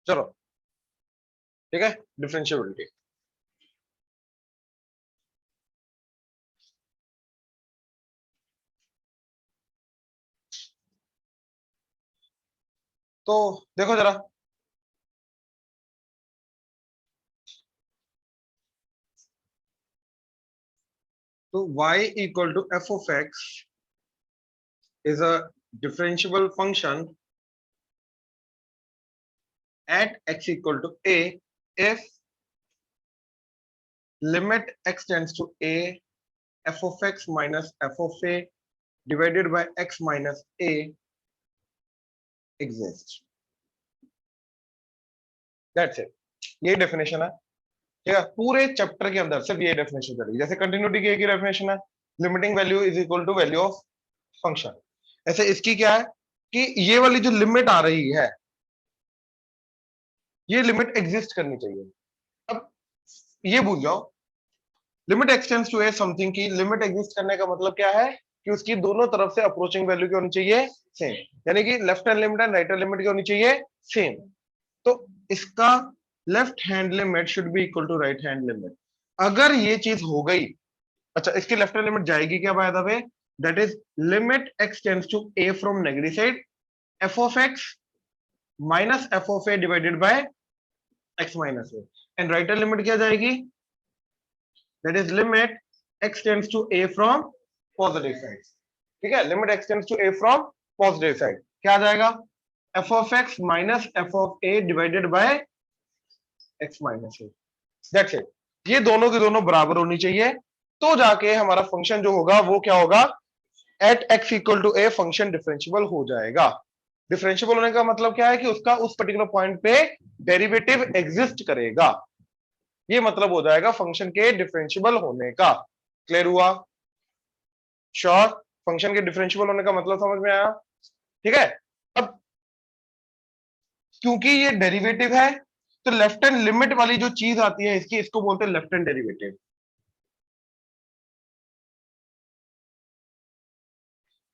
चलो ठीक है, डिफरेंशिएबिलिटी। तो देखो जरा, तो y equal to f of x is a differentiable function at x equal to a if limit x tends to a f of x minus f of a divided by x minus a exists. That's it. ये definition है, ठीक है, पूरे chapter के अंदर सिर्फ ये definition चलेगी। जैसे कंटिन्यूटी की एक ही डेफिनेशन है, limiting value is equal to value of function. ऐसे इसकी क्या है कि ये वाली जो लिमिट आ रही है, ये लिमिट एग्जिस्ट करनी चाहिए। अब ये भूल जाओ, limit x tends to a something की लिमिट एग्जिस्ट करने का मतलब क्या है कि उसकी दोनों तरफ से अप्रोचिंग वैल्यू क्या होनी चाहिए, सेम। यानी कि left hand limit and right hand limit क्या होनी चाहिए, सेम। तो इसका left hand limit should be equal to right hand limit. अगर ये चीज हो गई, अच्छा इसकी लेफ्ट हैंड लिमिट जाएगी क्या by the way, that is limit x tends to a from negative side f of x minus f of a divided by x minus a. And right hand limit क्या जाएगी, that is limit x tends to a from positive side। ठीक है, limit x tends to a from positive side क्या आ जाएगा, f of x minus f of a divided by x minus a। That's it। ये दोनों की दोनों बराबर होनी चाहिए, तो जाके हमारा फंक्शन जो होगा वो क्या होगा, at x equal to a function differentiable हो जाएगा। डिफरेंशिएबल होने का मतलब क्या है कि उसका उस पर्टिकुलर पॉइंट पे डेरिवेटिव एग्जिस्ट करेगा। ये मतलब हो जाएगा फंक्शन के डिफरेंशिएबल होने का। क्लियर हुआ? श्योर? फंक्शन के डिफरेंशिएबल होने का मतलब समझ में आया? ठीक है। अब क्योंकि ये डेरिवेटिव है, तो लेफ्ट हैंड लिमिट वाली जो चीज आती है इसकी, इसको बोलते हैं left hand derivative.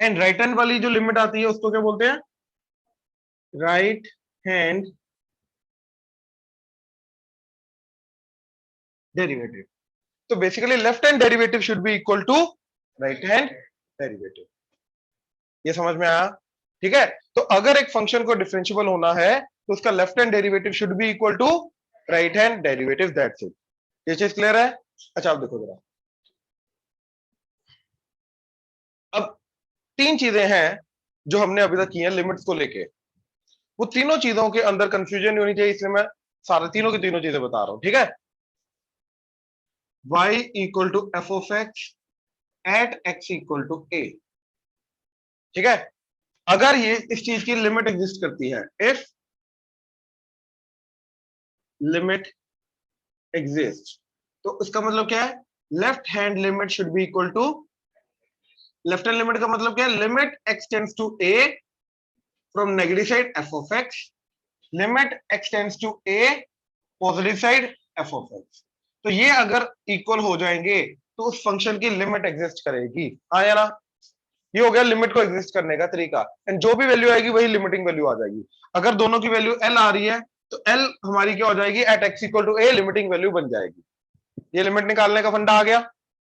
And right hand वाली जो लिमिट आती है उसको क्या बोलते हैं, राइट हैंड डेरिवेटिव। तो basically left hand derivative should be equal to right hand derivative. ये समझ में आया? ठीक है। तो अगर एक फंक्शन को डिफरेंशिएबल होना है तो उसका left hand derivative should be equal to right hand derivative. That's it. ये चीज क्लियर है? अच्छा आप देखो जरा, अब तीन चीजें हैं जो हमने अभी तक की हैं लिमिट्स को लेके। वो तीनों चीजों के अंदर कंफ्यूजन नहीं होनी चाहिए, इसलिए मैं सारे तीनों की तीनों चीजें बता रहा हूं। ठीक है, y equal to f of x at x equal to a. ठीक है, अगर ये इस चीज की लिमिट एग्जिस्ट करती है, इफ लिमिट एग्जिस्ट, तो इसका मतलब क्या है, left hand limit should be equal to, left hand limit का मतलब क्या है, limit x tends to a from negative side f of x, limit x tends to a positive side f of x. तो ये अगर equal हो जाएंगे तो उस फंक्शन की लिमिट एग्जिस्ट करेगी। हाँ या ना? ये हो गया लिमिट को एग्जिस्ट करने का तरीका। एंड जो भी वैल्यू आएगी वही लिमिटिंग वैल्यू आ जाएगी। अगर दोनों की वैल्यू एल आ रही है तो एल हमारी क्या हो जाएगी, at x equal to a limiting value बन जाएगी। ये लिमिट निकालने का फंडा आ गया।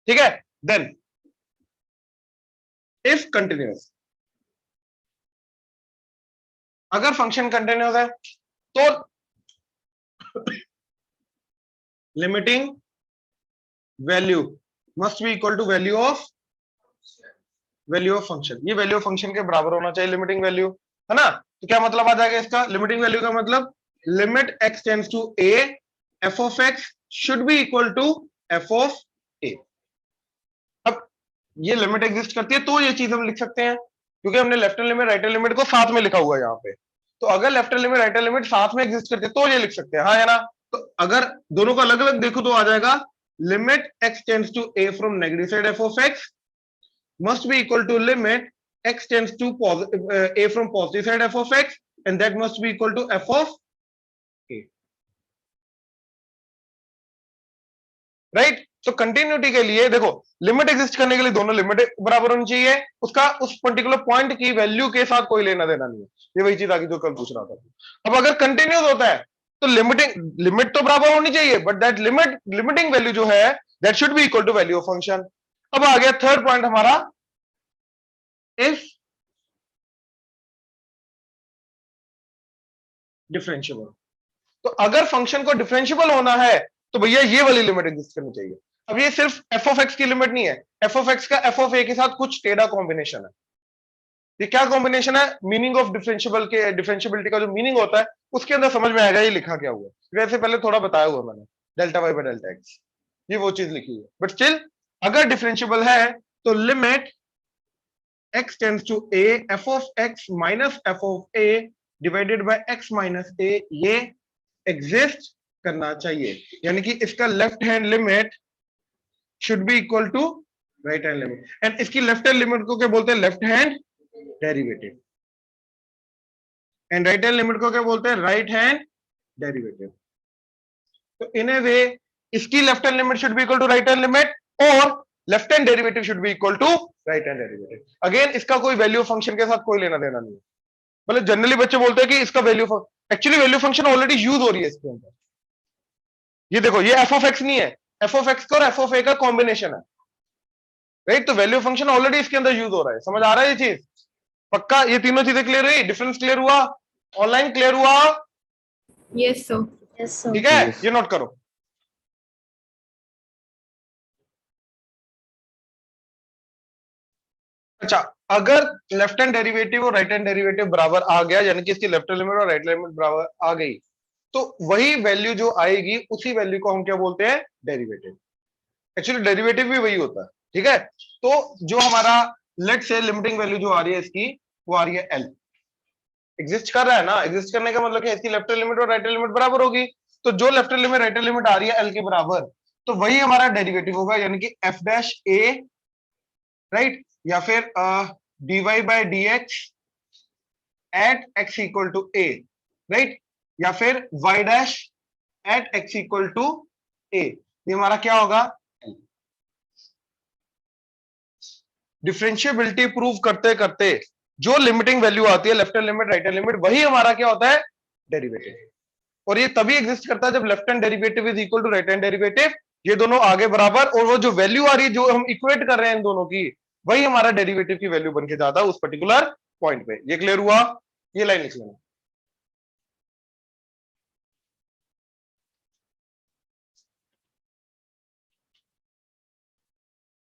ठीक है, देन इफ कंटिन्यूअस, अगर फंक्शन कंटिन्यूअस है तो limiting value must be equal to value of function. ये वैल्यू ऑफ फंक्शन के बराबर होना चाहिए लिमिटिंग वैल्यू, है ना? तो क्या मतलब आ जाएगा इसका, लिमिटिंग वैल्यू का मतलब limit x tends to a f of x should be equal to f of a. अब ये लिमिट एग्जिस्ट करती है तो ये चीज हम लिख सकते हैं, क्योंकि हमने left hand limit right hand limit को साथ में लिखा हुआ है यहाँ पे। तो अगर left hand limit right hand limit साथ में एग्जिस्ट करती है तो ये लिख सकते हैं। हाँ है ना? तो अगर दोनों को अलग अलग देखो तो आ जाएगा limit x tends to a from negative side f of x must be equal to limit x tends to a from positive side f of x, and that must be equal to f of a। Right? तो continuity के लिए देखो, limit exist करने के लिए दोनों limit बराबर होनी चाहिए, उसका उस पर्टिकुलर पॉइंट की वैल्यू के साथ कोई लेना देना नहीं है। ये वही चीज आगे जो कल पूछ रहा था। अब अगर कंटिन्यूस होता है तो लिमिट तो बराबर होनी चाहिए, बट दैट लिमिटिंग वैल्यू जो है that should be equal to value of function. अब आ गया थर्ड पॉइंट हमारा, इफ डिफरेंशिएबल। तो अगर फंक्शन को डिफरेंशिएबल होना है तो भैया ये वाली लिमिट एग्जिस्ट करनी चाहिए। अब ये सिर्फ एफ ऑफ एक्स की लिमिट नहीं है, एफ ऑफ एक्स का एफ ऑफ ए के साथ कुछ टेढ़ा कॉम्बिनेशन है। ये क्या कॉम्बिनेशन है? मीनिंग ऑफ डिफरेंशिएबल के, डिफरेंशिएबिलिटी का जो मीनिंग होता है उसके अंदर समझ में आएगा ये लिखा क्या हुआ है। वैसे पहले थोड़ा बताया हुआ मैंने, delta y by delta x, ये वो चीज लिखी है। बट स्टिल अगर डिफरेंशिएबल है तो limit x tends to a f of x minus f of a divided by x minus a ये एग्जिस्ट करना चाहिए। यानी कि इसका left hand limit should be equal to right hand limit, and इसकी लेफ्ट हैंड लिमिट को क्या बोलते हैं? Left hand derivative. And right hand limit को क्या बोलते हैं? Right hand derivative. तो इन ए वे इसकी left hand limit should be equal to right hand limit, और left hand derivative should be equal to right hand derivative. Again इसका कोई value function के साथ कोई लेना देना नहीं है। मतलब जनरली बच्चे बोलते हैं कि इसका value, actually value function already use हो रही है इसके अंदर। ये देखो ये एफ ऑफ एक्स नहीं है, एफ ऑफ एक्स का और एफ ऑफ ए का कॉम्बिनेशन है, राइट? तो वैल्यू फंक्शन ऑलरेडी इसके अंदर यूज हो रहा है। समझ आ रहा है ये चीज? पक्का ये तीनों चीजें क्लियर हुई? डिफरेंस क्लियर हुआ? ऑनलाइन क्लियर हुआ? Yes sir. Yes sir. ठीक है, ये नोट करो। अच्छा, अगर लेफ्ट हैंड डेरिवेटिव और राइट हैंड डेरिवेटिव बराबर आ गया, यानी कि इसकी लेफ्ट हैंड लिमिट और राइट हैंड लिमिट बराबर आ गई, तो वही वैल्यू जो आएगी उसी वैल्यू को हम क्या बोलते हैं? डेरिवेटिव। एक्चुअली डेरिवेटिव भी वही होता है, ठीक है? तो जो हमारा लेट से लिमिटिंग वैल्यू जो आ रही है इसकी, वो आ रही है एल। एग्जिस्ट कर रहा है ना? एग्जिस्ट करने का मतलब क्या? इसकी लेफ्ट हैंड लिमिट और राइट हैंड लिमिट बराबर होगी। तो जो left hand limit right hand limit आ रही है एल के बराबर, तो वही हमारा डेरिवेटिव होगा, यानी कि एफ डैश ए, राइट? या फिर dy by dx at x equal to a, right? या फिर y dash at x equal to a, ये हमारा क्या होगा? डिफरेंशिएबिलिटी प्रूव करते करते जो लिमिटिंग वैल्यू आती है, left hand limit right hand limit, वही हमारा क्या होता है? डेरिवेटिव। और ये तभी एग्जिस्ट करता है जब left hand derivative is equal to right hand derivative, ये दोनों आगे बराबर, और वो जो वैल्यू आ रही है जो हम इक्वेट कर रहे हैं इन दोनों की, वही हमारा डेरिवेटिव की वैल्यू बन के जाता है उस पर्टिकुलर पॉइंट पे। ये क्लियर हुआ? ये लाइन लिख लेना।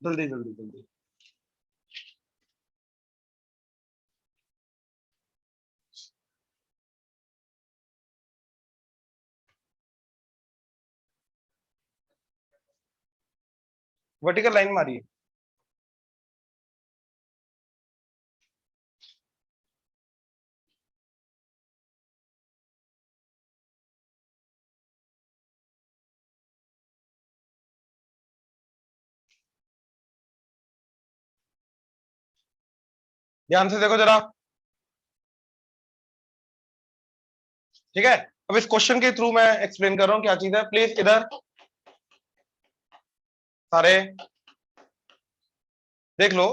जल्दी जल्दी जल्दी। वर्टिकल लाइन मारिए। ध्यान से देखो जरा, ठीक है? अब इस क्वेश्चन के थ्रू मैं एक्सप्लेन कर रहा हूं क्या चीज है। प्लीज इधर सारे देख लो।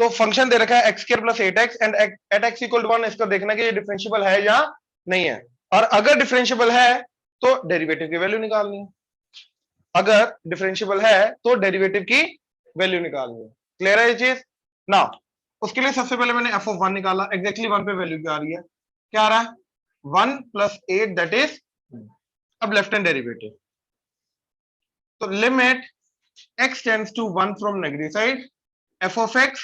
तो फंक्शन दे रखा है x square plus 8x and at x equal to 1, इसका देखना कि ये डिफरेंशिएबल है या नहीं है। और अगर डिफरेंशिएबल है तो डेरिवेटिव की वैल्यू निकालनी है। अगर डिफरेंशिएबल है तो डेरिवेटिव की वैल्यू निकालनी है। क्लियर है ये चीज ना? उसके लिए सबसे पहले मैंने एफ ऑफ 1 निकाला। एग्जैक्टली 1 पे वैल्यू क्या आ रही है? क्या आ रहा है? 1 प्लस 8 दैट इज। अब लेफ्ट हैंड डेरिवेटिव, तो limit x tends to 1 from negative side f of x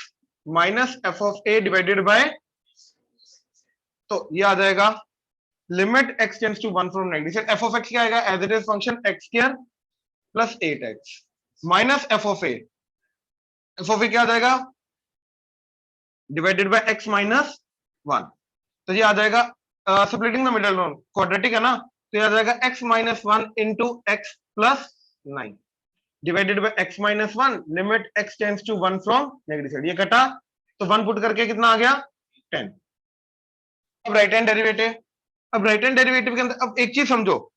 minus f of a divided by, तो ये आ जाएगा limit x tends to 1 from negative side, f of x क्या आएगा? As it is function x square plus 8x minus f of a, f of a क्या आ जाएगा? Divided by x minus 1। तो ये आ जाएगा splitting the middle term, quadratic है ना? तो ये आ जाएगा x minus 1 into x plus 9 divided by x minus 1 limit x tends to 1 from negative side. ये कटा तो 1 पुट करके कितना आ गया? 10। अब राइट हैंड डेरिवेटिव, अब राइट हैंड डेरिवेटिव के अंदर अब एक चीज समझो,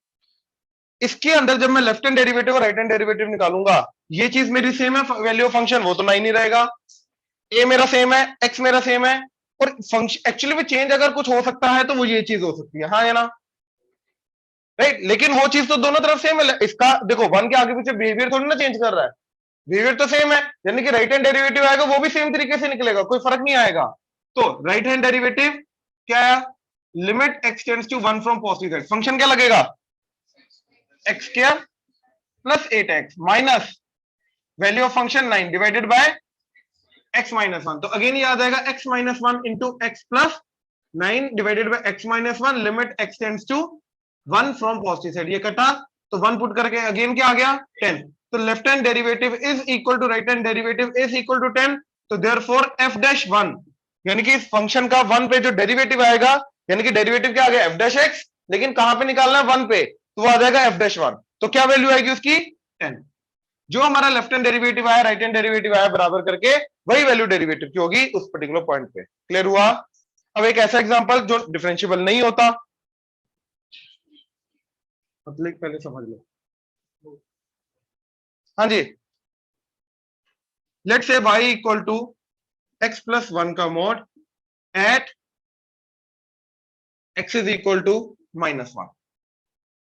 इसके अंदर जब मैं लेफ्ट हैंड डेरिवेटिव और राइट हैंड डेरिवेटिव निकालूंगा, ये चीज मेरी सेम है, वैल्यू ऑफ फंक्शन वो तो 9 ही रहेगा। a मेरा सेम है, x मेरा सेम है, और फंक्शन एक्चुअली में चेंज अगर कुछ हो सकता है तो वो ये चीज हो सकती है, हाँ या ना? राइट, लेकिन वो चीज तो दोनों तरफ सेम है। इसका देखो, वन के आगे पीछे बिहेवियर थोड़ी ना चेंज कर रहा है, बिहेवियर तो सेम है, यानी कि राइट हैंड डेरिवेटिव आएगा वो भी सेम तरीके से निकलेगा, कोई फर्क नहीं आएगा। तो राइट हैंड डेरिवेटिव क्या है, limit x tends to 1 from positive side, function क्या लगेगा, x square plus 8x minus value of function 9 divided by x minus 1। तो अगेन ये आ जाएगा x minus 1 into x plus 9 divided by x minus 1, limit x tends to 1 from positive side, ये कटा तो 1 put करके अगेन क्या आ गया 10। तो left hand derivative is equal to right hand derivative is equal to 10। तो देयरफॉर f डैश 1, यानी कि इस फंक्शन का 1 पे जो डेरिवेटिव आएगा, यानी कि डेरिवेटिव क्या आ गया f डैश x, लेकिन कहां पे निकालना है 1 पे, तो वो आ जाएगा f डैश 1। तो क्या वैल्यू आएगी उसकी 10। जो हमारा लेफ्ट हैंड डेरिवेटिव आया राइट हैंड डेरिवेटिव आया बराबर करके, वही वैल्यू डेरिवेटिव की होगी उस पर्टिकुलर पॉइंट पे। क्लियर हुआ। अब एक ऐसा एग्जांपल जो डिफरेंशिएबल नहीं होता, मतलब पहले समझ लो। हाँ जी, let's say y equal to x plus 1 का mod at x is equal to minus 1।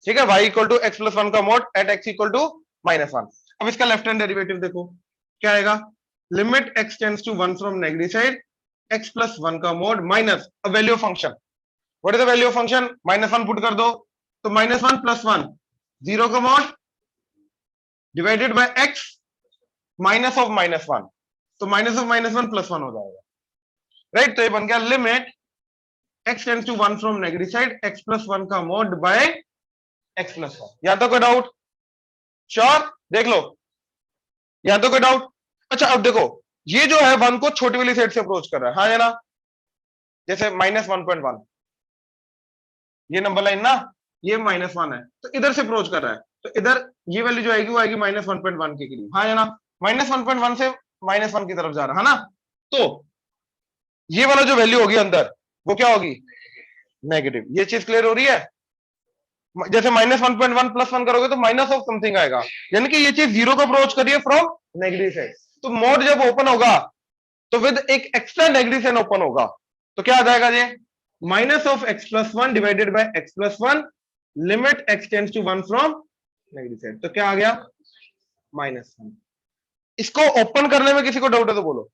ठीक है, y equal to x plus 1 का mod at x equal to minus 1। अब इसका लेफ्ट हैंड डेरिवेटिव देखो क्या आएगा, limit x tends to 1 from negative side x plus 1 का mod minus a value of function, what is the value of function, minus 1 put कर दो, तो minus 1 plus 1 zero का mod divided by x minus of minus 1, तो minus of minus 1 plus 1 हो जाएगा। Right, तो ये बन गया limit x tends to 1 from negative side x plus 1 का मॉड बाय x प्लस 1। यहां तो कोई डाउट, श्योर देख लो, यहां तो कोई डाउट। अच्छा अब देखो, ये जो है 1 को छोटी वाली साइड से अप्रोच कर रहा है, हाँ या ना, जैसे माइनस 1.1 ये नंबर लाइन ना, ये माइनस 1 है, तो इधर से अप्रोच कर रहा है, तो इधर ये वैल्यू जो आएगी वो आएगी माइनस 1.1 के करीब, हाँ या ना, माइनस 1.1 से माइनस 1 की तरफ जा रहा है ना, तो ये वाला जो वैल्यू होगी अंदर वो क्या होगी, नेगेटिव। ये चीज क्लियर हो रही है। जैसे माइनस 1.1 प्लस 1 करोगे तो माइनस ऑफ समथिंग आएगा, यानी कि ये चीज जीरो को अप्रोच करिए फ्रॉम नेगेटिव साइड। तो मोड जब ओपन होगा तो विद एक एक्स्ट्रा नेगेटिव साइन ओपन होगा, तो क्या आ जाएगा ये, minus of x plus 1 divided by x plus 1, limit x tends to 1 from negative side, तो क्या आ गया माइनस 1। इसको ओपन करने में किसी को डाउट है तो बोलो।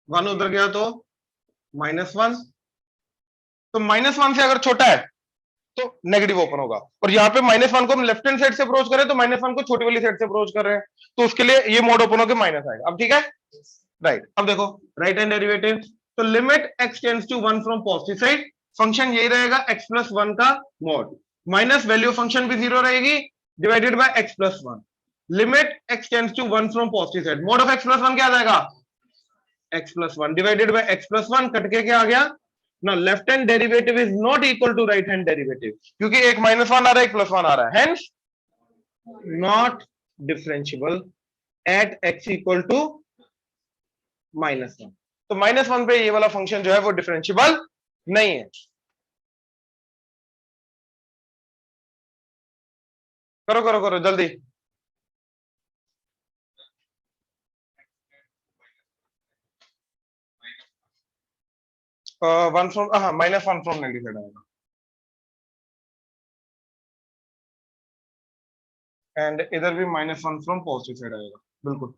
वन उधर गया तो माइनस 1, तो माइनस 1 से अगर छोटा है तो नेगेटिव ओपन होगा, और यहाँ पे माइनस 1 को हम लेफ्ट हैंड साइड से अप्रोच करें तो माइनस 1 को छोटी वाली साइड से अप्रोच कर रहे हैं, तो उसके लिए ये मोड ओपन होकर माइनस आएगा। अब ठीक है, राइट। अब देखो राइट हैंड डेरिवेटिव, तो limit x tends to 1 from positive side, function यही रहेगा x प्लस 1 का मॉड, माइनस वैल्यू फंक्शन भी जीरो रहेगी divided by x plus 1, limit x tends to 1 from positive side, mod of x plus 1 क्या आ जाएगा, x plus 1 divided by x plus 1, cut के क्या आ गया ना, left hand derivative is not equal to right hand derivative, क्योंकि एक माइनस 1 आ रहा है एक प्लस 1 आ रहा है, hence not differentiable at x equal to minus 1। तो माइनस 1 पे ये वाला फंक्शन जो है वो डिफरेंशिएबल नहीं है। करो करो करो जल्दी। वन फ्रॉम, हाँ माइनस 1 फ्रॉम नेगेटिव साइड आएगा, एंड इधर भी माइनस 1 फ्रॉम पॉजिटिव साइड आएगा, बिल्कुल।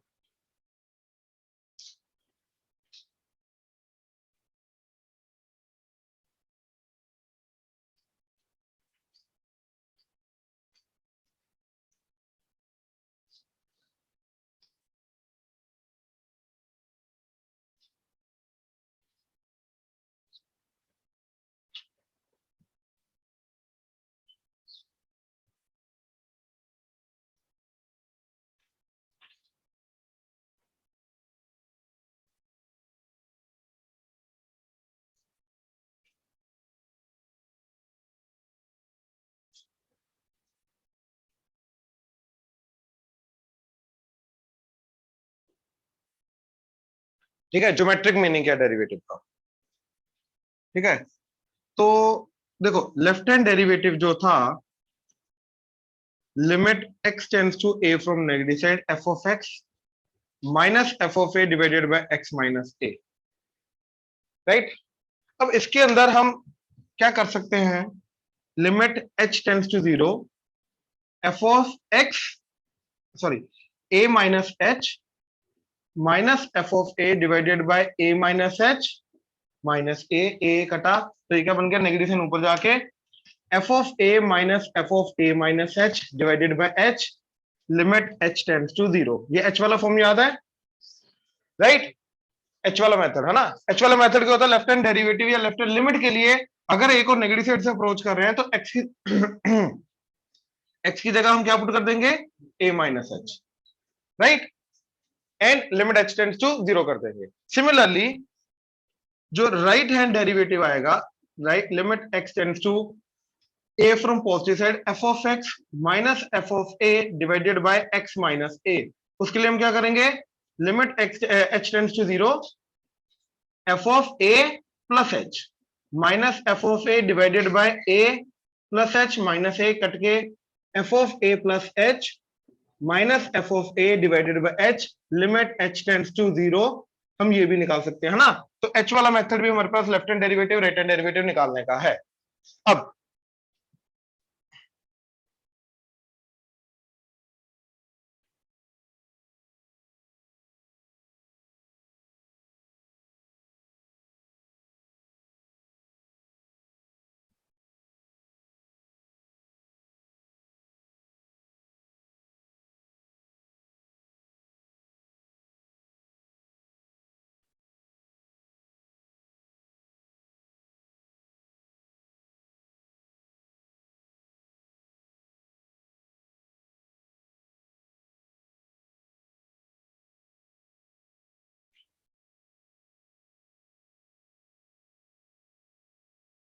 ठीक है, ज्योमेट्रिक मीनिंग क्या डेरिवेटिव का, ठीक है। तो देखो लेफ्ट हैंड डेरिवेटिव जो था limit x tends to a from negative side f of x minus f of a divided by x minus a, right. अब इसके अंदर हम क्या कर सकते हैं, limit h tends to 0 f of x, sorry a minus h minus f of a divided by a minus h minus a कटा, तो ये क्या बन गया, नेगेटिव साइन ऊपर जाके f of a minus f of a minus h divided by h, limit h tends to 0। ये h वाला फॉर्म याद है, राइट। h वाला मेथड है ना, h वाला मेथड क्या होता है, लेफ्ट हैंड डेरिवेटिव या लेफ्ट हैंड लिमिट के लिए अगर a को नेगेटिव साइड से अप्रोच कर रहे हैं तो x की x की जगह हम क्या पुट कर देंगे, a minus h, right, and limit h tends to 0 कर देंगे। सिमिलरली जो राइट हैंड डेरिवेटिव आएगा, right, limit x tends to a from positive side f of x minus f of a divided by x minus a, उसके लिए हम क्या करेंगे, limit h tends to 0 f of a plus h minus f of a divided by a plus h minus a cut के f of a plus h minus f of a divided by h, limit h tends to 0। हम ये भी निकाल सकते हैं, है ना। तो h वाला मेथड भी हमारे पास left hand derivative right hand derivative निकालने का है। अब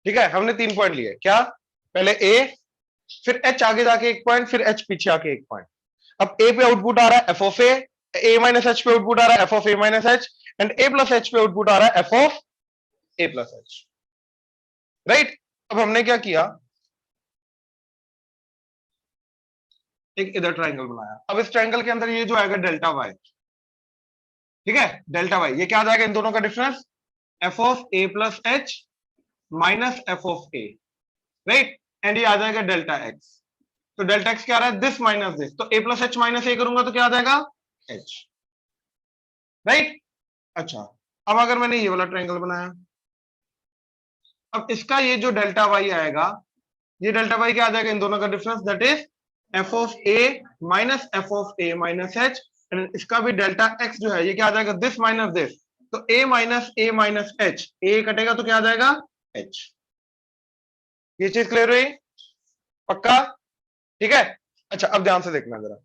ठीक है, हमने 3 पॉइंट लिए, क्या, पहले a, फिर h आगे जाके 1 पॉइंट, फिर h पीछे आके 1 पॉइंट। अब a पे आउटपुट आ रहा है f of a minus h पे आउटपुट आ रहा है f of a minus h, and a plus h पे आउटपुट आ रहा है f of a plus h, right. अब हमने क्या किया, एक इधर ट्राइंगल बनाया। अब इस ट्राइंगल के अंदर ये जो आएगा डेल्टा y, ठीक है, डेल्टा y, ये क्या आ जाएगा इन दोनों का difference, f of a plus h minus f of a, right, and ये आ जाएगा डेल्टा x। तो डेल्टा x क्या आ रहा है, दिस माइनस दिस, तो a plus h minus a करूंगा तो क्या आ जाएगा, h, राइट। अच्छा, अब अगर मैंने ये वाला ट्रायंगल बनाया, अब इसका ये जो डेल्टा y आएगा, ये डेल्टा y क्या आ जाएगा इन दोनों का difference, that is f of a minus f of a minus h, and इसका भी डेल्टा x जो है ये क्या आ जाएगा, दिस माइनस दिस, तो a माइनस h, a कटेगा तो क्या आ जाएगा, h। ये चीज क्लियर हुई, पक्का, ठीक है। अच्छा, अब ध्यान से देखना जरा,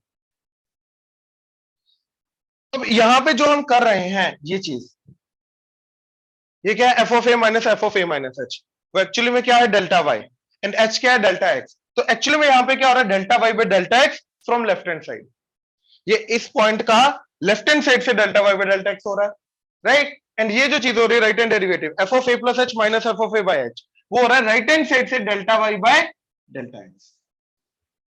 अब यहां पे जो हम कर रहे हैं ये चीज, ये क्या है, F of A minus f of A minus H, वो एक्चुअली में क्या है, डेल्टा वाई, एंड एच क्या है, डेल्टा एक्स। तो एक्चुअली में यहां पे क्या हो रहा है, delta y by delta x from left hand side, ये इस पॉइंट का लेफ्ट हैंड साइड से delta y by delta x हो रहा है, राइट। एंड ये जो चीज हो रही है right hand derivative f of a plus h minus f of a by h, वो हो रहा है राइट हैंड साइड से delta y by delta x.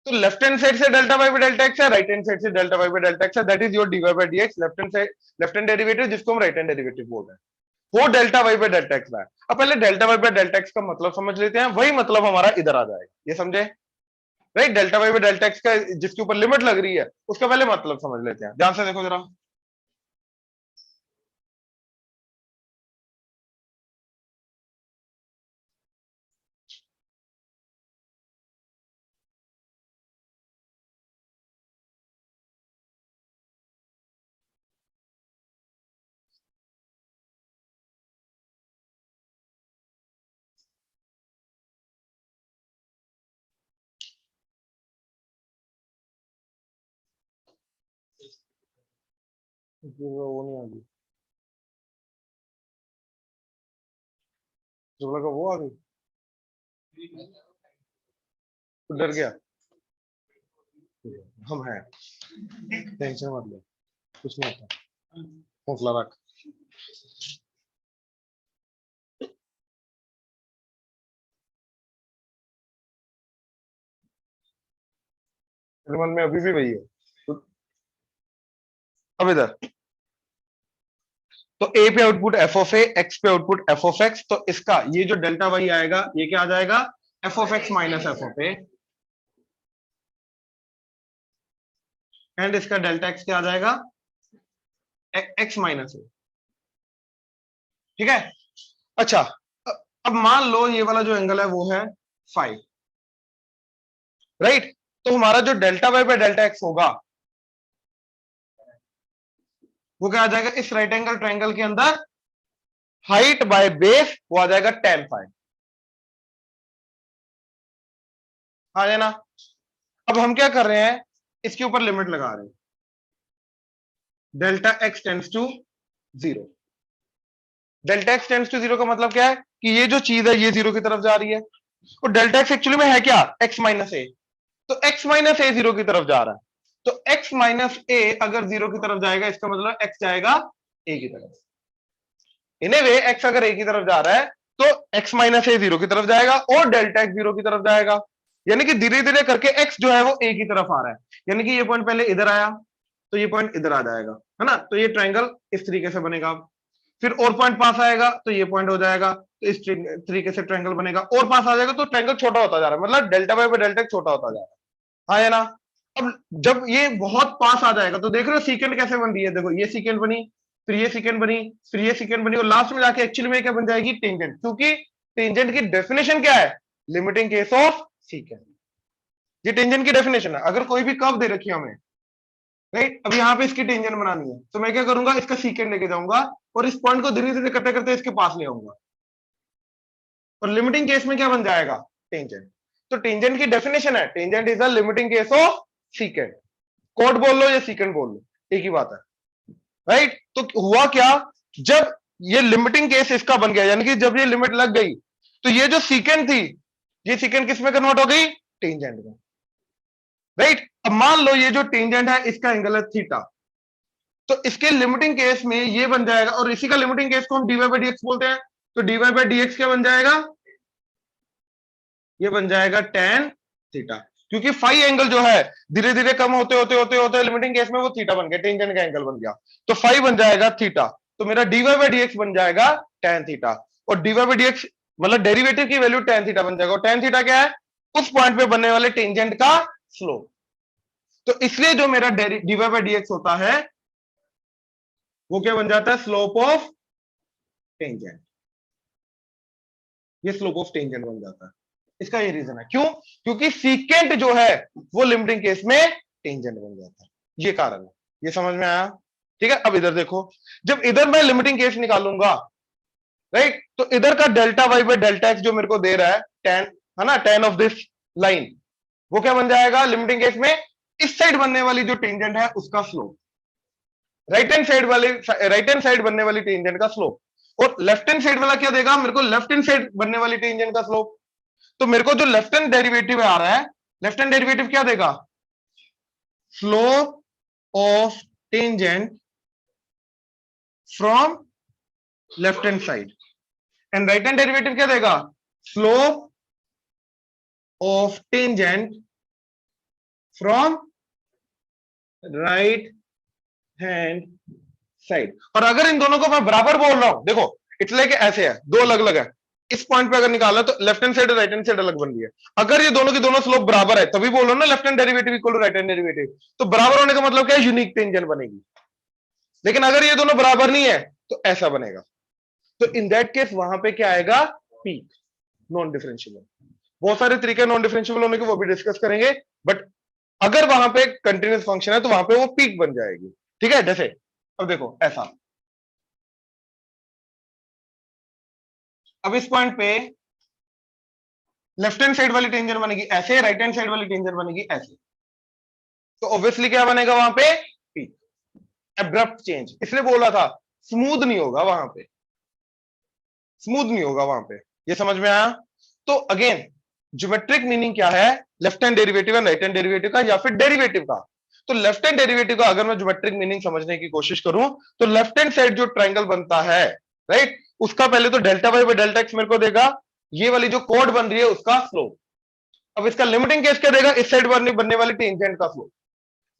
तो लेफ्ट हैंड साइड से delta y by delta x है, राइट हैंड साइड से delta y by delta x है, that is your d y by d x, left hand side, left hand derivative जिसको हम right hand derivative बोल रहे हैं, वो delta y by delta x है। अब पहले delta y by delta x का मतलब समझ लेते हैं, वही मतलब हमारा इधर आ जाएगा, ये समझे, right. Delta y by delta x का जिसके ऊपर लिमिट लग रही है उसका पहले मतलब समझ लेते हैं, ध्यान से देखो जरा। वो नहीं आ गई, जो लगा वो आ गई, तो डर गया, हम हैं, टेंशन मत ले, कुछ नहीं होता, हौसला रख। मेरे मन में अभी भी वही है। तो अब इधर तो ए पे output F of A, x पे आउटपुट एफ ऑफ एक्स, तो इसका ये जो डेल्टा वाई आएगा ये क्या आ जाएगा, F of x minus f of A, and इसका डेल्टा एक्स क्या आ जाएगा, एक्स माइनस ए। ठीक है। अच्छा, अब मान लो ये वाला जो एंगल है वो है 5, राइट। तो हमारा जो delta y by delta x होगा वो क्या आ जाएगा, इस राइट एंगल ट्रायंगल के अंदर हाइट बाय बेस वो आ जाएगा tan फाइव, आ जाए ना। अब हम क्या कर रहे हैं, इसके ऊपर लिमिट लगा रहे हैं, delta x tends to 0। Delta x tends to 0 का मतलब क्या है कि ये जो चीज है ये 0 की तरफ जा रही है, और डेल्टा एक्स एक्चुअली में है क्या, एक्स माइनस ए, तो एक्स माइनस ए 0 की तरफ जा रहा है, तो एक्स माइनस ए अगर 0 की तरफ जाएगा इसका मतलब एक्स जाएगा ए की तरफ। एनीवे एक्स अगर ए की तरफ जा रहा है तो एक्स माइनस ए 0 की तरफ जाएगा और डेल्टा एक्स 0 की तरफ जाएगा, यानी कि धीरे धीरे करके एक्स जो है वो ए की तरफ आ रहा है, यानी कि ये पॉइंट पहले इधर आया तो ये पॉइंट इधर आ जाएगा, है ना। तो ये ट्रायंगल इस तरीके से बनेगा, फिर और पॉइंट पास आएगा तो ये पॉइंट हो जाएगा, तो इस तरीके से ट्रायंगल बनेगा, और पास आ जाएगा तो ट्रायंगल छोटा होता जा रहा है, मतलब delta y by delta x छोटा होता जा रहा है ना। अब जब ये बहुत पास आ जाएगा तो देख रहे हो सीकेंड कैसे बन रही है, देखो ये सीकेंड बनी, फिर ये सीकेंड बनी, फिर ये सीकेंड बनी, और लास्ट में जाके एक्चुअली में क्या बन जाएगी, टेंजेंट, क्योंकि टेंजेंट की डेफिनेशन क्या है, लिमिटिंग केस ऑफ सीकेंड। ये टेंजेंट की डेफिनेशन है। अगर कोई भी कर्व दे रखी है हमें, राइट, अब यहाँ पे इसकी टेंजेंट बनानी है तो मैं क्या करूंगा, इसका सीकेंड लेके जाऊंगा और इस पॉइंट को धीरे धीरे करते करते इसके पास ले आऊंगा, और लिमिटिंग केस में क्या बन जाएगा, टेंजेंट। तो टेंजेंट की डेफिनेशन है, tangent is the limiting case of सीकेंड। Code बोल लो या सीकेंड बोल लो, एक ही बात है, राइट। तो हुआ क्या, जब ये लिमिटिंग केस इसका बन गया, यानी कि जब ये लिमिट लग गई तो ये जो सीकेंड थी ये सीकेंड किस में कन्वर्ट हो गई, टेंजेंट में, राइट। अब मान लो ये जो टेंजेंट है इसका एंगल है थीटा, तो इसके लिमिटिंग केस में ये बन जाएगा, और इसी का लिमिटिंग केस को हम डीवाई बाई डीएक्स बोलते हैं, तो डीवाई बाई डीएक्स क्या बन जाएगा, ये बन जाएगा tan थीटा, क्योंकि फाई एंगल जो है धीरे धीरे कम होते होते होते होते लिमिटिंग केस में वो थीटा बन गया, टेंजेंट का एंगल बन गया, तो फाई बन जाएगा थीटा, तो मेरा डीवाई बाई डीएक्स बन जाएगा tan थीटा, और डीवाई बाई डीएक्स मतलब डेरिवेटिव की वैल्यू tan थीटा बन जाएगा, और tan थीटा क्या है, उस पॉइंट पे बनने वाले टेंजेंट का स्लोप। तो इसलिए जो मेरा डीवाई बाई डीएक्स होता है वो क्या बन जाता है, स्लोप ऑफ टेंजेंट, ये स्लोप ऑफ टेंजेंट बन जाता है। इसका ये रीजन है, क्यों, क्योंकि सीकेंट जो है वो लिमिटिंग केस में टेंजेंट बन जाता है, ये कारण है। ये समझ में आया, ठीक है। अब इधर देखो, जब इधर मैं लिमिटिंग केस निकालूंगा, राइट, तो इधर का delta y by delta x जो मेरे को दे रहा है tan, है ना, tan ऑफ दिस लाइन, वो क्या बन जाएगा लिमिटिंग केस में, इस साइड बनने वाली जो टेंजेंट है उसका स्लोप, राइट हैंड साइड बनने वाली टेंजेंट का स्लोप, और लेफ्ट हैंड साइड वाला क्या देगा मेरे को, लेफ्ट हैंड साइड बनने वाली टेंजेंट का स्लोप। तो मेरे को जो लेफ्ट हैंड डेरिवेटिव आ रहा है, लेफ्ट हैंड डेरिवेटिव क्या देगा, slope of tangent from left hand side, and right hand derivative क्या देगा, slope of tangent from right hand side. और अगर इन दोनों को मैं बराबर बोल रहा हूं, देखो इट्स लाइक ऐसे है, दो अलग अलग है, इस पॉइंट पे अगर निकाला तो लेफ्ट हैंड साइड और राइट हैंड साइड अलग बन रही है। अगर ये दोनों की दोनों स्लोप बराबर है तभी बोल रहा हूं ना, left hand derivative equal to right hand derivative, तो बराबर होने का मतलब क्या है, यूनिक टेंजेंट बनेगी। लेकिन अगर ये दोनों बराबर नहीं है तो ऐसा बनेगा, तो इन दैट केस वहां पे क्या आएगा, पीक, नॉन डिफरेंशिएबल। बहुत सारे तरीके नॉन डिफरेंशिएबल होने के, वो भी डिस्कस करेंगे, बट अगर वहां पे कंटिन्यूस फंक्शन है तो वहां पे वो पीक बन जाएगी, ठीक है। जैसे अब देखो ऐसा, अब इस पॉइंट पे लेफ्ट हैंड साइड वाली टेंजेंट बनेगी ऐसे, राइट हैंड साइड वाली टेंजेंट बनेगी ऐसे, तो ऑब्वियसली क्या बनेगा वहां पे, पीक, एब्रप्ट चेंज। इसलिए बोला था स्मूथ नहीं होगा वहां पे, स्मूथ नहीं होगा वहां पे, ये समझ में आया। तो अगेन ज्योमेट्रिक मीनिंग क्या है, left hand derivative and right hand derivative का, या फिर डेरिवेटिव का। तो लेफ्ट हैंड डेरिवेटिव का अगर मैं ज्योमेट्रिक मीनिंग समझने की कोशिश करूं तो लेफ्ट हैंड साइड जो ट्रायंगल बनता है, राइट, उसका पहले तो delta y by delta x मेरे को देगा, ये वाली जो कोड बन रही है उसका स्लोप, अब इसका लिमिटिंग केस क्या देगा, इस साइड बनने वाली टेंजेंट का स्लोप।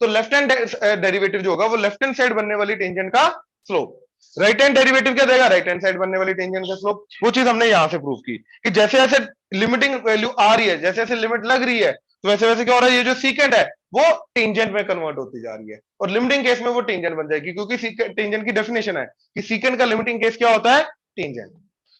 तो लेफ्ट हैंड डेरिवेटिव जो होगा वो लेफ्ट हैंड साइड बनने वाली टेंजेंट का स्लोप। राइट हैंड डेरिवेटिव क्या देगा, राइट हैंड साइड बनने वाली टेंजेंट का स्लोप। वो चीज हमने यहां से प्रूव की कि जैसे जैसे लिमिटिंग वैल्यू आ रही है, जैसे जैसे लिमिट लग रही है, तो वैसे वैसे क्या हो रहा है, ये जो सीकेंट है वो टेंजेंट में कन्वर्ट होती जा रही है, और लिमिटिंग केस में वो टेंजेंट बन जाएगी, क्योंकि टेंजेंट की डेफिनेशन है कि सीकेंट का लिमिटिंग केस क्या होता है, टेंजेंट।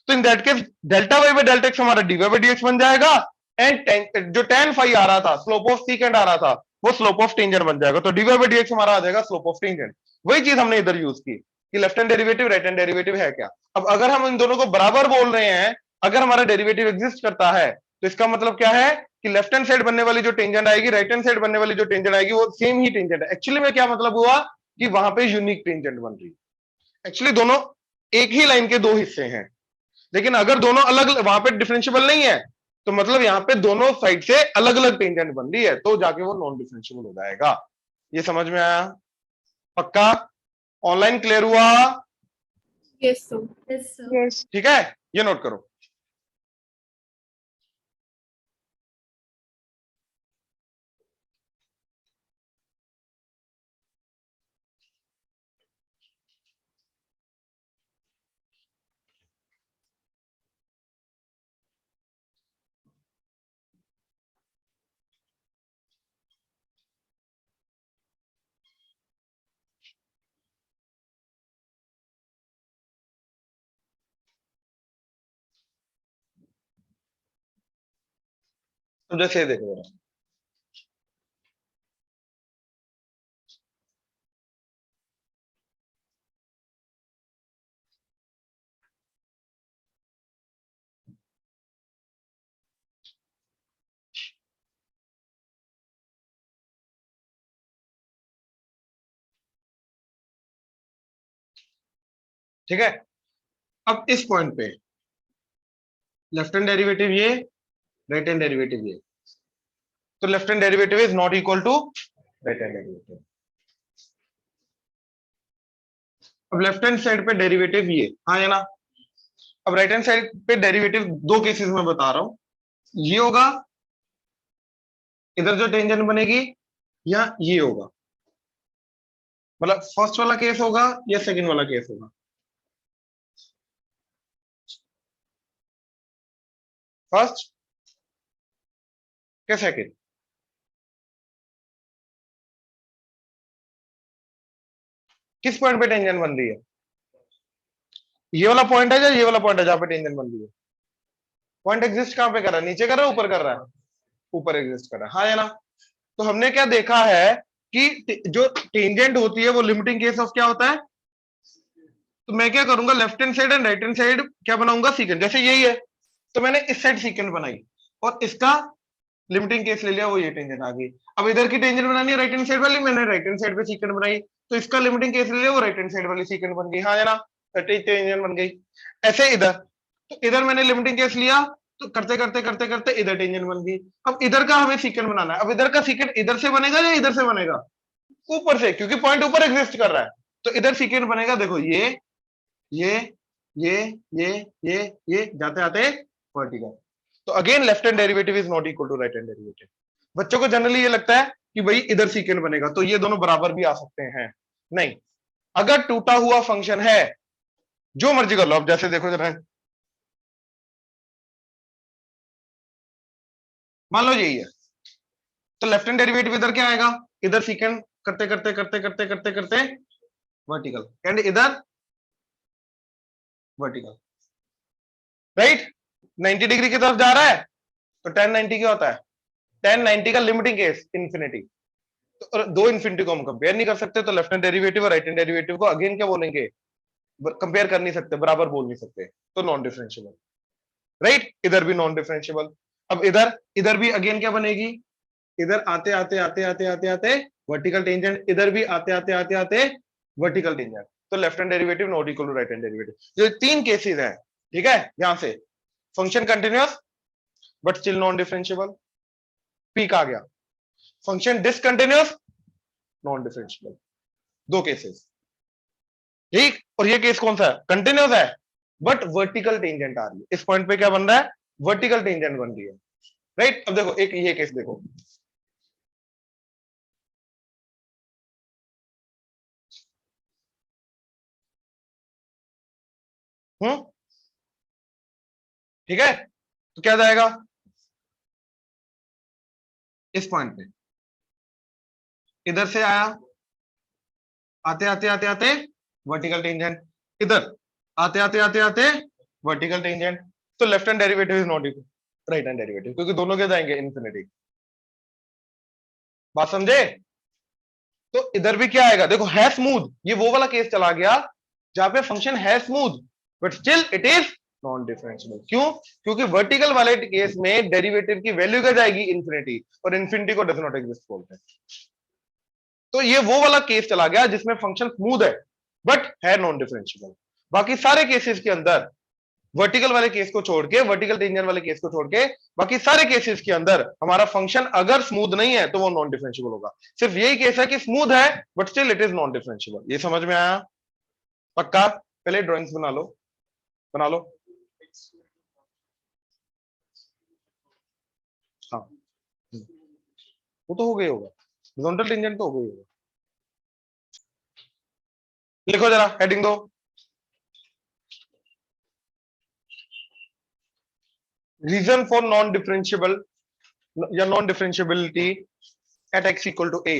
तो in that case delta y by delta x हमारा d y by d x बन जाएगा, एंड जो tan फाई आ रहा था, स्लोप ऑफ सीकेंट आ रहा था, वो स्लोप ऑफ टेंजेंट बन जाएगा। तो d y by d x हमारा आ जाएगा स्लोप ऑफ टेंजेंट। वही चीज हमने इधर यूज की कि left hand derivative right hand derivative है क्या। अब अगर हम इन दोनों को बराबर बोल रहे हैं, अगर हमारा डेरिवेटिव एग्जिस्ट करता है, तो इसका मतलब क्या है कि लेफ्ट हैंड साइड बनने वाली जो टेंजेंट आएगी, राइट हैंड साइड बनने वाली जो टेंजेंट आएगी, वो सेम ही टेंजेंट है। एक्चुअली में क्या मतलब हुआ कि वहां पे यूनिक टेंजेंट बन रही है। एक्चुअली दोनों एक ही लाइन के दो हिस्से हैं, लेकिन अगर दोनों अलग वहां पे डिफरेंशियबल नहीं है, तो मतलब यहाँ पे दोनों साइड से अलग अलग टेंजेंट बन रही है, तो जाके वो नॉन डिफरेंशियबल हो जाएगा। ये समझ में आया? पक्का? ऑनलाइन क्लियर हुआ? Yes, sir. Yes, sir. Yes. ठीक है, ये नोट करो। तो जैसे ये देखो जरा, ठीक है। अब इस पॉइंट पे लेफ्ट हैंड डेरिवेटिव ये, राइट हैंड डेरिवेटिव ये, तो left hand derivative is not equal to right hand derivative. अब लेफ्ट हैंड साइड पे डेरिवेटिव ये, हाँ है ना। अब राइट हैंड साइड पे डेरिवेटिव दो केसेस में बता रहा हूं, ये होगा इधर जो टेंजेंट बनेगी, या ये होगा, मतलब फर्स्ट वाला केस होगा या सेकंड वाला केस होगा। फर्स्ट क्या सेकंड? किस पॉइंट पे टेंजेंट बन रही है? ये वाला पॉइंट है या ये वाला पॉइंट है जहां पे टेंजेंट बन रही है? पॉइंट एग्जिस्ट कहां पे कर रहा है, नीचे कर रहा है ऊपर कर रहा है? ऊपर एग्जिस्ट कर रहा है, हाँ या ना। तो हमने क्या देखा है कि जो टेंजेंट होती है वो लिमिटिंग केस ऑफ क्या होता है, तो मैं क्या करूंगा, left hand side and right hand side क्या बनाऊंगा, सीकेंट। जैसे यही है, तो मैंने इस साइड सीकेंट बनाई और इसका लिमिटिंग केस ले लिया, वो ये टेंजेंट आ गई। अब इधर की टेंजेंट बनानी है राइट हैंड साइड वाली, मैंने राइट हैंड साइड पे सीकेंट बनाई, तो इसका लिमिटिंग केस ले लिया, वो राइट हैंड साइड वाली सीकेंट बन गई, हाँ या ना, टेंजेंट बन गई। ऐसे इधर, तो इधर मैंने लिमिटिंग केस लिया, तो करते करते करते करते इधर टेंजेंट बन गई। अब इधर का हमें सीकेंट बनाना है, अब इधर का सीकेंट इधर से बनेगा या इधर से बनेगा, ऊपर से, क्योंकि पॉइंट ऊपर एग्जिस्ट कर रहा है। तो इधर सीकेंट बनेगा, देखो ये ये ये ये जाते आते वर्टिकल। तो again left hand derivative is not equal to right hand derivative. बच्चों को जनरली ये लगता है कि भाई इधर सीकेंट बनेगा तो ये दोनों बराबर भी आ सकते हैं, नहीं। अगर टूटा हुआ फंक्शन है, जो मर्जी कर लो, अब जैसे देखो जरा, मान लो यही है, तो लेफ्ट हैंड डेरिवेटिव इधर क्या आएगा, इधर सीकेंट करते करते करते करते करते करते वर्टिकल, एंड इधर वर्टिकल, राइट। 90 डिग्री की तरफ जा रहा है, तो tan 90 क्या होता है, tan 90 का लिमिटिंग केस इंफिनिटी। तो दो इंफिनिटी को हम कंपेयर नहीं कर सकते, तो लेफ्ट हैंड डेरिवेटिव और राइट हैंड डेरिवेटिव को अगेन क्या बोलेंगे, कंपेयर कर नहीं सकते, बराबर बोल नहीं सकते, तो नॉन डिफरेंशिएबल, राइट। इधर भी नॉन डिफरेंशिएबल। अब इधर इधर भी अगेन क्या बनेगी, इधर आते आते आते आते आते आते वर्टिकल टेंजेंट, इधर भी आते आते आते आते वर्टिकल टेंजेंट, तो left hand derivative not equal to right hand derivative. जो तीन केसेस हैं, ठीक है, यहां से function continuous but still non differentiable, peak आ गया। फंक्शन डिसकंटिन्यूअस, नॉन डिफरेंशिएबल, दो केसेस, ठीक। और ये केस कौन सा है, कंटिन्यूअस है बट वर्टिकल टेंजेंट आ रही है। इस पॉइंट पे क्या बन रहा है, वर्टिकल टेंजेंट बन रही है, राइट। अब देखो एक ये केस देखो, हम्म, ठीक है, तो क्या जाएगा इस पॉइंट पे, इधर से आया, आते आते आते आते वर्टिकल टेंजेंट, इधर आते आते आते आते वर्टिकल टेंजेंट, तो left hand derivative is not equal right hand derivative, क्योंकि दोनों क्या जाएंगे इन्फिनिटी। बात समझे? तो इधर भी क्या आएगा, देखो है स्मूथ, ये वो वाला केस चला गया जहां पे फंक्शन है smooth but still it is non differentiable. क्यों? क्योंकि वर्टिकल वाले केस में डेरिवेटिव की वैल्यू क्या जाएगी इन्फिनिटी, और इन्फिनिटी को डज नॉट एग्जिस्ट बोलते हैं। तो ये वो वाला केस चला गया जिसमें फंक्शन स्मूथ है बट है नॉन डिफरेंशिएबल। बाकी सारे केसेस के अंदर, वर्टिकल वाले केस को छोड़ के, वर्टिकल टेंजेंट वाले केस को छोड़ के, बाकी सारे केसेस के अंदर हमारा फंक्शन अगर स्मूथ नहीं है तो वो नॉन डिफरेंशिएबल होगा। सिर्फ यही केस है कि स्मूथ है but still it is non differentiable. ये समझ में आया? पक्का? पहले ड्राइंग्स बना लो, बना लो। हाँ, वो तो हो गई होगा, हॉरिजॉन्टल टेंजेंट तो हो गई होगा। लिखो जरा, हेडिंग दो, रीजन फॉर नॉन डिफरेंशिएबल या non differentiability at x equal to a.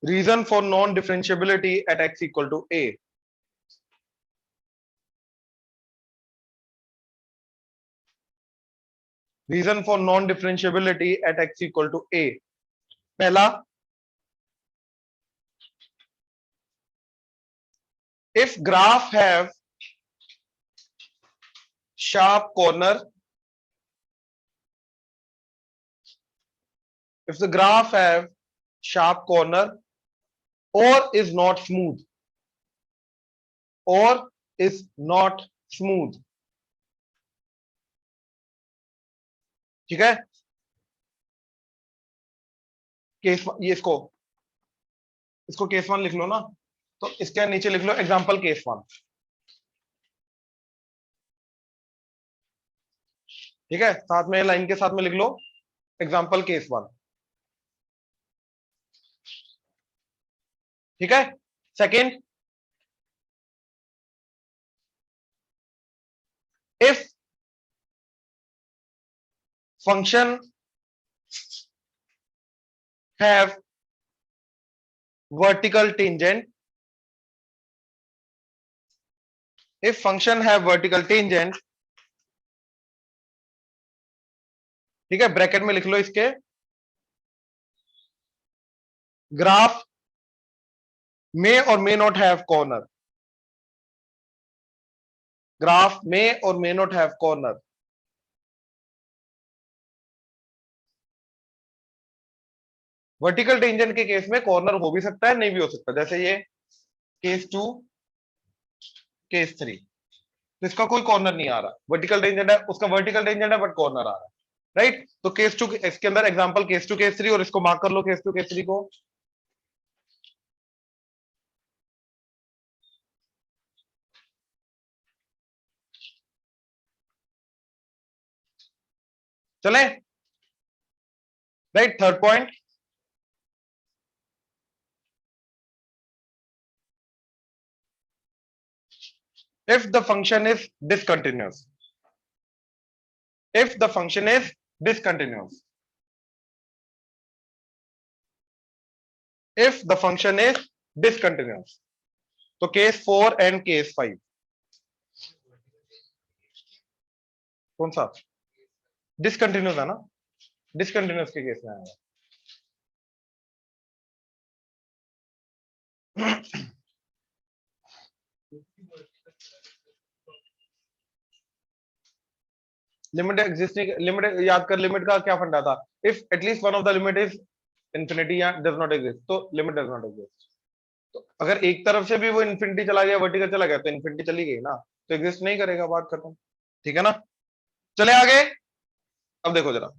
Reason for non differentiability at x equal to a. Reason for non differentiability at x equal to a. पहला, if graph have sharp corner, if the graph have sharp corner or is not smooth, or is not smooth, ठीक है, case ये इसको case one लिख लो ना, तो इसके नीचे लिख लो एग्जांपल केस वन, ठीक है, साथ में लाइन के साथ में लिख लो एग्जांपल केस वन, ठीक है। Second, if function have vertical tangent, if function have vertical tangent, ठीक है, ब्रैकेट में लिख लो इसके, graph may or may not have corner, graph may or may not have corner। Vertical tangent के case में corner हो भी सकता है, नहीं भी हो सकता, जैसे ये केस टू, केस थ्री, तो इसका कोई कॉर्नर नहीं आ रहा, वर्टिकल टेंजेंट है, उसका वर्टिकल टेंजेंट है बट कॉर्नर आ रहा है, राइट। तो केस टू, इसके अंदर example case two case three, और इसको मार्क कर लो केस टू केस थ्री को। चले, right. Third point, if the function is discontinuous, if the function is discontinuous, if the function is discontinuous, तो case four and case five, कौन सा discontinuous है ना, डिसकंटिन्यूस के केस में आएगा। लिमिट एग्जिस्टिंग, लिमिट याद कर, लिमिट का क्या फंडा था, if at least one of the limit is infinity या डज नॉट एग्जिस्ट, तो लिमिट डज नॉट एग्जिस्ट। तो अगर एक तरफ से भी वो इंफिनिटी चला गया, वर्टिकल चला गया, तो इंफिनिटी चली गई ना, तो एग्जिस्ट नहीं करेगा, बात खत्म, ठीक है ना। चले आगे, अब देखो जरा,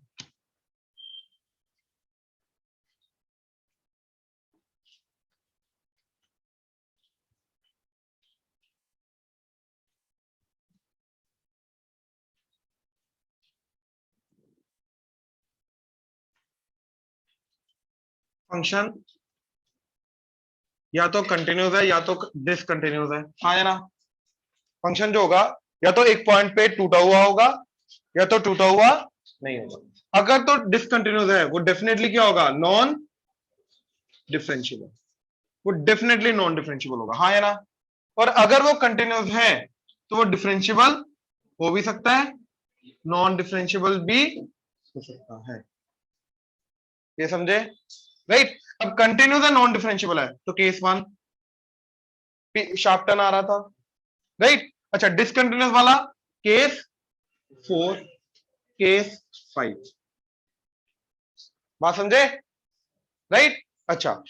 फंक्शन या तो कंटिन्यूस है या तो डिसकंटिन्यूस है, हाँ या ना। फंक्शन जो होगा या तो एक पॉइंट पे टूटा हुआ होगा या तो टूटा हुआ नहीं होगा। अगर तो डिसकंटिन्यूस है वो डेफिनेटली क्या होगा, नॉन डिफरेंशिएबल, वो डेफिनेटली नॉन डिफरेंशिएबल होगा, हाँ या ना। और अगर वो कंटिन्यूस है तो वो डिफरेंशिएबल हो भी सकता है, नॉन डिफरेंशिएबल भी हो सकता है, ये समझे, राइट। अब कंटिन्यूस है नॉन डिफरेंशिएबल है तो केस 1 शार्प टर्न आ रहा था, राइट। अच्छा डिसकंटिन्यूस वाला केस 4, केस 5, बात समझे, राइट। अच्छा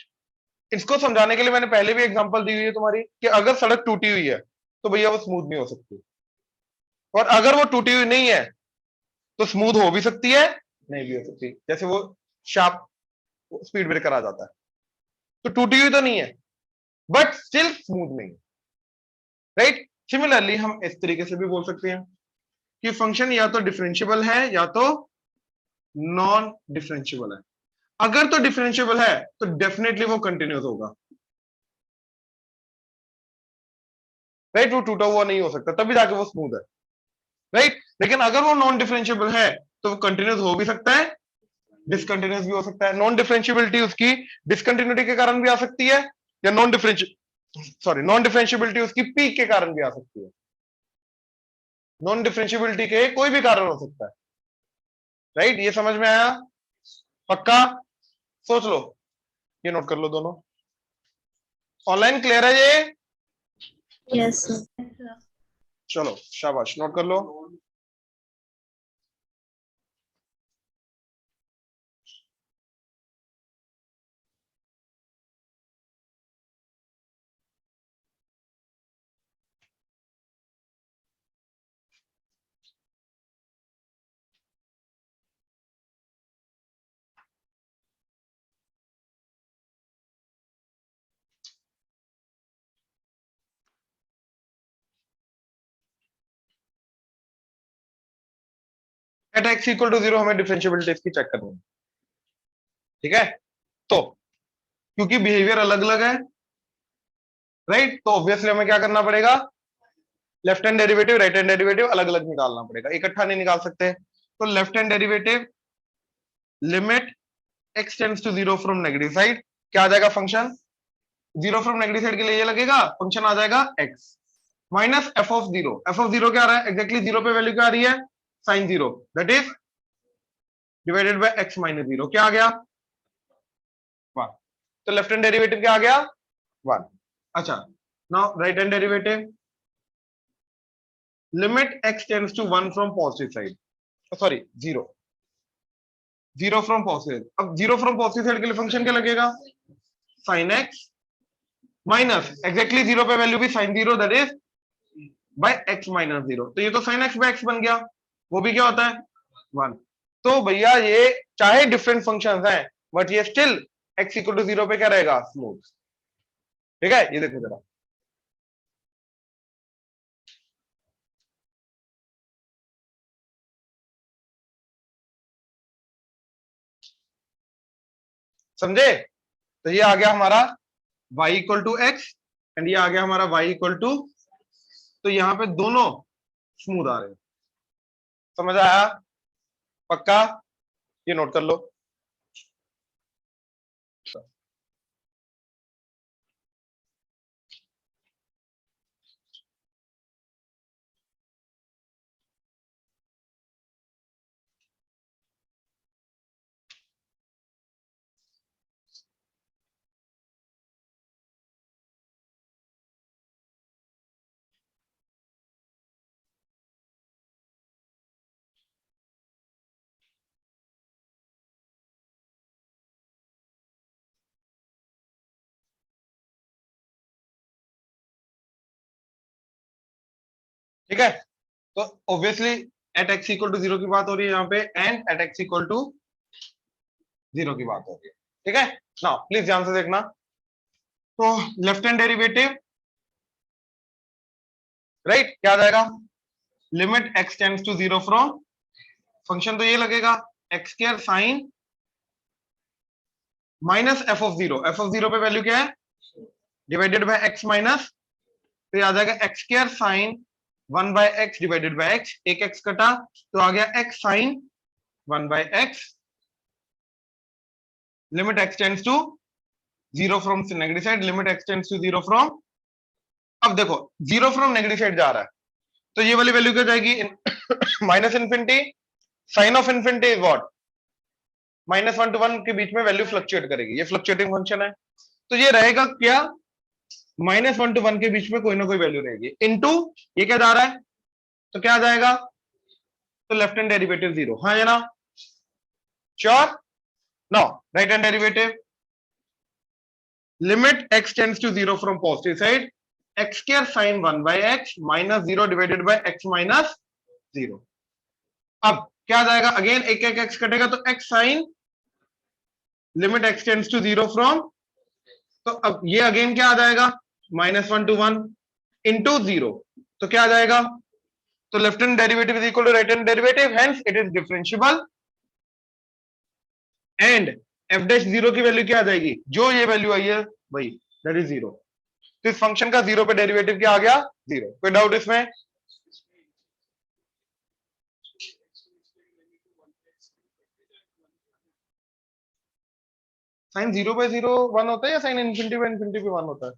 इसको समझाने के लिए मैंने पहले भी एग्जांपल दी हुई है तुम्हारी कि अगर सड़क टूटी हुई है तो भैया वो स्मूथ नहीं हो सकती, और अगर वो टूटी हुई नहीं है तो स्मूथ हो भी सकती है नहीं भी हो सकती, जैसे वो शार्प स्पीड ब्रेकर आ जाता है तो टूटी हुई तो नहीं है बट स्टिल स्मूथ नहीं, राइट। सिमिलरली हम इस तरीके से भी बोल सकते हैं कि फंक्शन या तो डिफरेंशिएबल है या तो नॉन डिफरेंशिएबल है। अगर तो डिफरेंशिएबल है तो डेफिनेटली वो कंटिन्यूस होगा, राइट। वो टूटा हुआ नहीं हो सकता तभी जाके वो स्मूथ है, राइट। लेकिन अगर वो नॉन डिफरेंशिएबल है तो वो कंटिन्यूस हो भी सकता है, डिसकंटिन्यूस भी हो सकता है। नॉन डिफरेंशिएबिलिटी उसकी डिसकंटिन्यूटी के कारण भी आ सकती है, या नॉन डिफरेंशिएबिलिटी उसकी पीक के कारण भी आ सकती है। नॉन डिफरेंशिएबिलिटी के कोई भी कारण हो सकता है, राइट। ये समझ में आया, पक्का, सोच लो, ये नोट कर लो दोनों। ऑनलाइन क्लियर है ये? Yes, sir. चलो शाबाश, नोट कर लो। एट एक्स इक्वल टू 0 हमें डिफरेंशिएबिलिटी इसकी चेक करनी है, ठीक है। तो क्योंकि बिहेवियर अलग अलग है, राइट, तो ऑब्वियसली हमें क्या करना पड़ेगा, left hand derivative right hand derivative अलग अलग निकालना पड़ेगा, इकट्ठा नहीं निकाल सकते। तो left hand derivative limit x tends to 0 from negative side, क्या आ जाएगा फंक्शन, 0 फ्रॉम नेगेटिव साइड के लिए ये लगेगा, फंक्शन आ जाएगा x minus f of 0। F of 0 क्या आ रहा है, एग्जैक्टली 0 पे वैल्यू क्या आ रही है, sine 0, that is divided by x minus 0, क्या आ गया 1। तो लेफ्ट हैंड डेरिवेटिव क्या आ गया 1। अच्छा now right hand derivative limit x tends to 1 from positive side, sorry 0, 0 from positive. अब 0 फ्रॉम पॉजिटिव साइड के लिए फंक्शन क्या लगेगा, साइन x माइनस एग्जैक्टली 0 पे वैल्यू भी sine 0, that is by x minus 0। तो ये तो साइन x बाय x बन गया, वो भी क्या होता है 1। तो भैया ये चाहे डिफरेंट फंक्शंस हैं बट ये स्टिल x इक्वल टू 0 पे क्या रहेगा, स्मूथ, ठीक है। ये देखो जरा, समझे। तो ये आ गया हमारा y equal to x and ये आ गया हमारा y इक्वल टू, तो यहां पे दोनों स्मूथ आ रहे हैं, समझ आया, पक्का, ये नोट कर लो। ठीक है, तो obviously at x equal to 0 की बात हो रही है यहाँ पे, and at x equal to 0 की बात हो रही है, ठीक है। नाउ प्लीज ध्यान से देखना, तो लेफ्ट हैंड डेरिवेटिव राइट क्या आ जाएगा, limit x tends to 0 from, function तो ये लगेगा x square sine minus f of zero पे वैल्यू क्या है, डिवाइडेड बाय एक्स माइनस, तो आ जाएगा x square sine 1 by x divided by x, एक एक्स कटा तो आ गया x sine 1 by x, limit x tends to zero from negative side, limit x tends to zero from, अब देखो जीरो फ्रॉम नेगेटिव साइड जा रहा है तो ये वाली वैल्यू क्या जाएगी, minus infinity, sine of infinity is what, -1 to 1 के बीच में वैल्यू फ्लक्चुएट करेगी, ये फ्लक्चुएटिंग फंक्शन है, तो ये रहेगा क्या, -1 to 1 के बीच में कोई ना कोई वैल्यू रहेगी, इनटू ये क्या जा रहा है, तो क्या आ जाएगा, तो लेफ्ट हैंड डेरिवेटिव जीरो, हाँ या ना, sure, no, right hand derivative, limit x tends to zero from positive side, x square sine 1 by x minus zero divided by x minus zero, अब क्या आ जाएगा, अगेन एक एक एक्स कटेगा तो x sine limit x tends to zero from, तो अब ये अगेन क्या आ जाएगा, -1 to 1 इंटू जीरो, तो क्या आ जाएगा, तो left hand derivative is equal to right hand derivative, hence it is differentiable, and f dash zero की वैल्यू क्या आ जाएगी, जो ये वैल्यू आई है भाई दैट इज जीरो, तो इस फंक्शन का जीरो पे डेरिवेटिव क्या आ गया, जीरो, कोई डाउट इसमें, साइन 0 बाय 0 1 होता है या साइन इन्फिनिटी बाय इन्फिनिटी भी 1 होता है,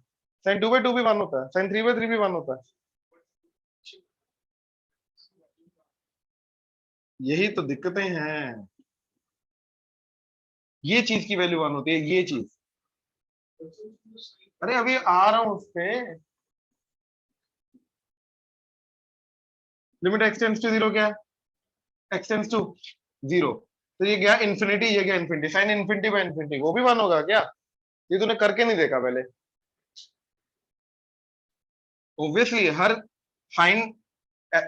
साइन 2 बाय 2 भी 1 होता है, साइन 3 बाय 3 भी 1 होता है, यही तो दिक्कतें हैं, ये चीज की वैल्यू 1 होती है, ये चीज, अरे अभी आ रहा हूं उस पे, limit x tends to zero क्या है, एक्स टेंड्स टू जीरो, तो ये गया इन्फिनिटी, ये गया infinity, sine infinity by infinity वो भी 1 होगा क्या, ये तूने करके नहीं देखा पहले, ऑब्वियसली हर साइन,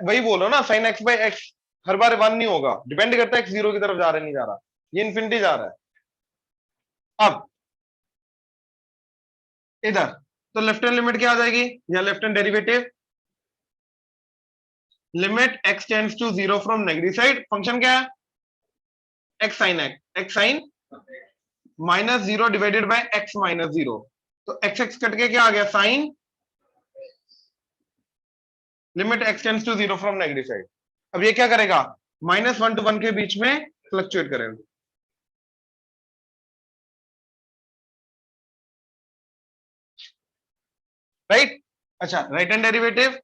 वही बोलो ना, साइन एक्स बाय एक्स हर बार 1 नहीं होगा, डिपेंड करता है एक्स जीरो की तरफ जा रहा है नहीं जा रहा, ये इन्फिनिटी जा रहा है, अब इधर तो लेफ्ट हैंड लिमिट क्या आ जाएगी, या left hand derivative, limit x tends to zero from negative side, function क्या है, x sine minus zero divided by x minus zero, तो x कट के क्या आ गया, sine limit x tends to zero from negative side, अब ये क्या करेगा, -1 to 1 के बीच में फ्लक्चुएट करेगा, राइट, अच्छा right hand derivative,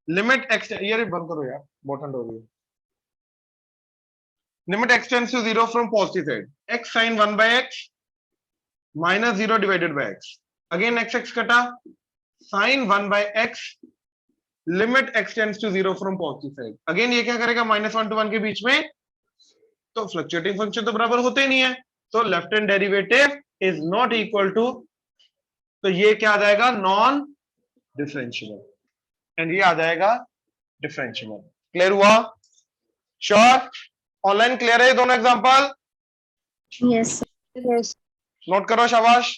limit x, ये बंद करो यार बहुत ठंड हो रही है, limit x tends to zero from positive side, x sine 1 by x minus zero divided by x, again x कटा, sine 1 by x limit x tends to zero from positive side, again ये क्या करेगा, -1 to 1 के बीच में, तो fluctuating function तो बराबर होते ही नहीं है, तो left hand derivative is not equal to, तो ये क्या आ जाएगा, नॉन डिफरेंशिएबल, एंड ये आ जाएगा डिफरेंशिएबल, क्लियर हुआ, श्योर, ऑनलाइन क्लियर है ये दोनों example, Yes, sir. Yes. Note करो शाबाश।